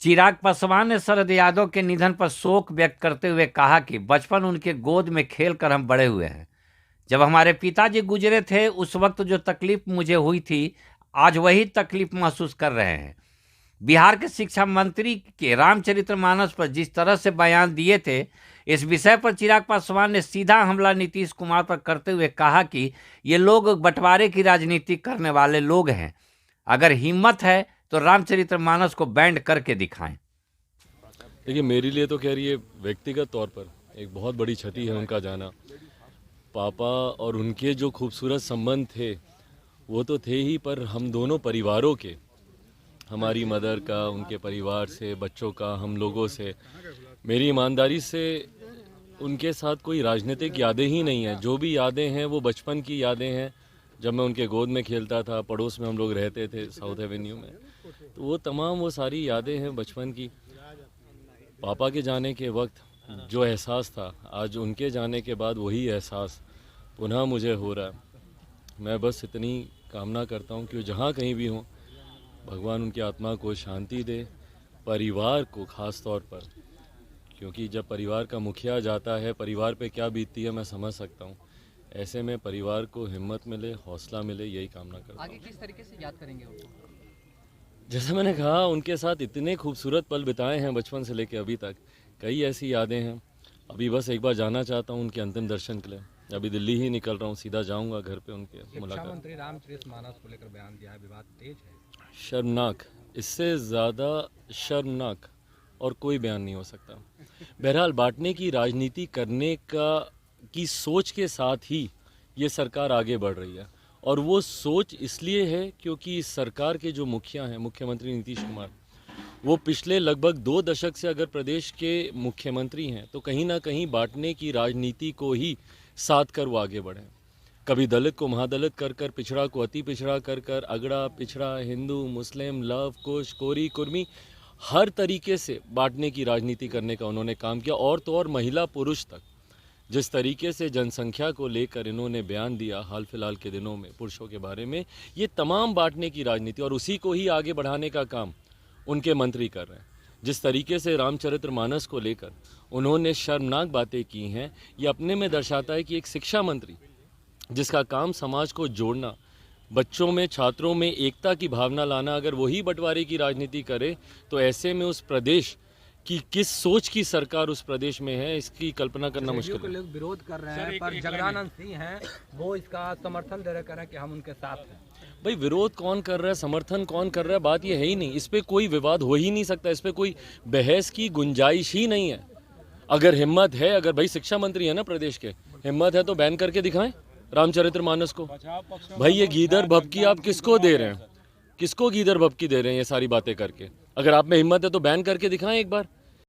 चिराग पासवान ने शरद यादव के निधन पर शोक व्यक्त करते हुए कहा कि बचपन उनके गोद में खेल कर हम बड़े हुए हैं। जब हमारे पिताजी गुजरे थे उस वक्त जो तकलीफ मुझे हुई थी, आज वही तकलीफ महसूस कर रहे हैं। बिहार के शिक्षा मंत्री के रामचरितमानस पर जिस तरह से बयान दिए थे, इस विषय पर चिराग पासवान ने सीधा हमला नीतीश कुमार पर करते हुए कहा कि ये लोग बंटवारे की राजनीति करने वाले लोग हैं। अगर हिम्मत है तो रामचरितमानस को बैंड करके दिखाएं। देखिए, मेरे लिए तो कह रही है व्यक्तिगत तौर पर एक बहुत बड़ी क्षति है उनका जाना। पापा और उनके जो खूबसूरत संबंध थे वो तो थे ही, पर हम दोनों परिवारों के, हमारी मदर का, उनके परिवार से, बच्चों का, हम लोगों से, मेरी ईमानदारी से उनके साथ कोई राजनीतिक यादें ही नहीं हैं। जो भी यादें हैं वो बचपन की यादें हैं, जब मैं उनके गोद में खेलता था, पड़ोस में हम लोग रहते थे साउथ एवेन्यू में, तो वो तमाम वो सारी यादें हैं बचपन की। पापा के जाने के वक्त जो एहसास था, आज उनके जाने के बाद वही एहसास पुनः मुझे हो रहा है। मैं बस इतनी कामना करता हूँ कि वो जहाँ कहीं भी हों, भगवान उनकी आत्मा को शांति दे, परिवार को ख़ास तौर पर, क्योंकि जब परिवार का मुखिया जाता है, परिवार पे क्या बीतती है मैं समझ सकता हूँ। ऐसे में परिवार को हिम्मत मिले, हौसला मिले, यही कामना करता हूँ। आगे किस तरीके से याद करेंगे उनको? जैसे मैंने कहा, उनके साथ इतने खूबसूरत पल बिताए हैं बचपन से लेकर अभी तक, कई ऐसी यादें हैं। अभी बस एक बार जाना चाहता हूँ उनके अंतिम दर्शन के लिए। अभी दिल्ली ही निकल रहा हूँ, सीधा जाऊँगा घर पे उनके मुलाकात। शिक्षा मंत्री रामचरितमानस को लेकर बयान दिया है, विवाद तेज है। शर्मनाक, इससे ज़्यादा शर्मनाक और कोई बयान नहीं हो सकता। बहरहाल, बांटने की राजनीति करने की सोच के साथ ही ये सरकार आगे बढ़ रही है, और वो सोच इसलिए है क्योंकि इस सरकार के जो मुखिया हैं, मुख्यमंत्री नीतीश कुमार, वो पिछले लगभग 2 दशक से अगर प्रदेश के मुख्यमंत्री हैं तो कहीं ना कहीं बांटने की राजनीति को ही साथ कर वो आगे बढ़े। कभी दलित को महादलित कर कर, पिछड़ा को अति पिछड़ा कर कर, अगड़ा पिछड़ा, हिंदू मुस्लिम, लव कुश, कोरी कुर्मी, हर तरीके से बांटने की राजनीति करने का उन्होंने काम किया। और तो और महिला पुरुष तक, जिस तरीके से जनसंख्या को लेकर इन्होंने बयान दिया हाल फिलहाल के दिनों में पुरुषों के बारे में, ये तमाम बांटने की राजनीति और उसी को ही आगे बढ़ाने का काम उनके मंत्री कर रहे हैं। जिस तरीके से रामचरितमानस को लेकर उन्होंने शर्मनाक बातें की हैं, ये अपने में दर्शाता है कि एक शिक्षा मंत्री जिसका काम समाज को जोड़ना, बच्चों में, छात्रों में एकता की भावना लाना, अगर वही बंटवारे की राजनीति करे तो ऐसे में उस प्रदेश की किस सोच की सरकार उस प्रदेश में है, इसकी कल्पना करना मुश्किल है। लोग विरोध कर रहे हैं, पर जगदानंद सिंह हैं, वो इसका समर्थन दे रहे हैं कि हम उनके साथ हैं। भाई, विरोध कौन कर रहा है, समर्थन कौन कर रहा है, बात ये है ही नहीं। इस पे कोई विवाद हो ही नहीं सकता, इस पे कोई बहस की गुंजाइश ही नहीं है। अगर हिम्मत है, अगर भाई शिक्षा मंत्री है ना प्रदेश के, हिम्मत है तो बैन करके दिखाएं रामचरितमानस को। भाई, ये गीदड़ भभकी आप किसको दे रहे हैं? किसको गीदड़ भभकी दे रहे हैं ये सारी बातें करके? अगर आप में हिम्मत है तो बैन करके दिखाएं एक बार।